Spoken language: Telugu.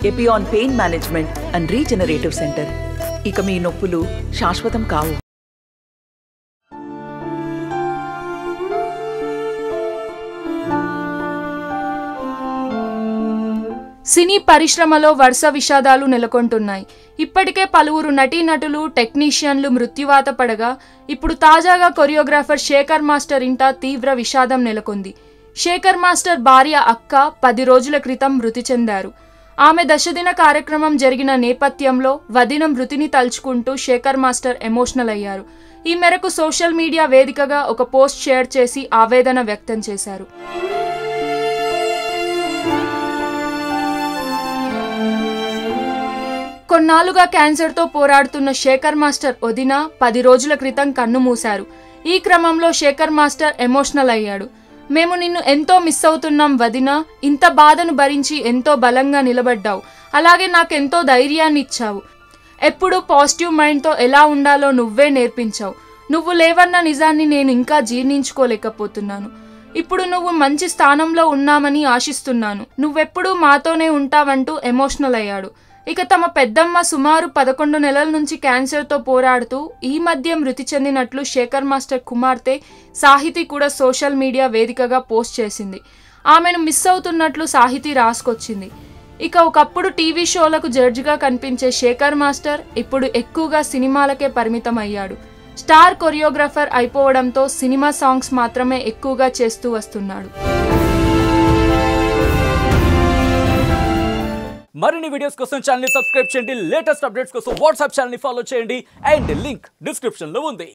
Epione pain management and regenerative centre. ఇక మీ నొప్పులు శాశ్వతం కావు. సినీ పరిశ్రమలో వరుస విషాదాలు నెలకొంటున్నాయి. ఇప్పటికే పలువురు నటీనటులు టెక్నీషియన్లు మృత్యువాత పడగా ఇప్పుడు తాజాగా కొరియోగ్రాఫర్ శేఖర్ మాస్టర్ ఇంట తీవ్ర విషాదం నెలకొంది. శేఖర్ మాస్టర్ భార్య అక్క 10 రోజుల క్రితం మృతి చెందారు. ఆమె దశదిన కార్యక్రమం జరిగిన నేపథ్యంలో వదిన మృతిని తలుచుకుంటూ శేఖర్ మాస్టర్ ఎమోషనల్ అయ్యారు. ఈ మేరకు సోషల్ మీడియా వేదికగా ఒక పోస్ట్ షేర్ చేసి ఆవేదన వ్యక్తం చేశారు. కొన్నాళ్లుగా క్యాన్సర్తో పోరాడుతున్న శేఖర్ మాస్టర్ వదిన 10 రోజుల క్రితం కన్ను మూశారు. ఈ క్రమంలో శేఖర్ మాస్టర్ ఎమోషనల్ అయ్యాడు. మేము నిన్ను ఎంతో మిస్ అవుతున్నాం వదిన. ఇంత బాధను భరించి ఎంతో బలంగా నిలబడ్డావు. అలాగే నాకెంతో ధైర్యాన్ని ఇచ్చావు. ఎప్పుడూ పాజిటివ్ మైండ్తో ఎలా ఉండాలో నువ్వే నేర్పించావు. నువ్వు లేవన్న నిజాన్ని నేను ఇంకా జీర్ణించుకోలేకపోతున్నాను. ఇప్పుడు నువ్వు మంచి స్థానంలో ఉన్నామని ఆశిస్తున్నాను. నువ్వెప్పుడూ మాతోనే ఉంటావంటూ ఎమోషనల్ అయ్యాడు. ఇక తమ పెద్దమ్మ సుమారు 11 నెలల నుంచి క్యాన్సర్తో పోరాడుతూ ఈ మధ్య మృతి చెందినట్లు శేఖర్ మాస్టర్ కుమార్తె సాహితి కూడా సోషల్ మీడియా వేదికగా పోస్ట్ చేసింది. ఆమెను మిస్ అవుతున్నట్లు సాహితి రాసుకొచ్చింది. ఇక ఒకప్పుడు టీవీ షోలకు జడ్జిగా కనిపించే శేఖర్ మాస్టర్ ఇప్పుడు ఎక్కువగా సినిమాలకే పరిమితం అయ్యాడు. స్టార్ కొరియోగ్రాఫర్ అయిపోవడంతో సినిమా సాంగ్స్ మాత్రమే ఎక్కువగా చేస్తూ వస్తున్నాడు. మరిన్ని వీడియోస్ కోసం ఛానల్ ని సబ్స్క్రైబ్ చేయండి. లేటెస్ట్ అప్డేట్స్ కోసం వాట్సాప్ ఛానల్ ని ఫాలో చేయండి. అండ్ లింక్ డిస్క్రిప్షన్ లో ఉంది.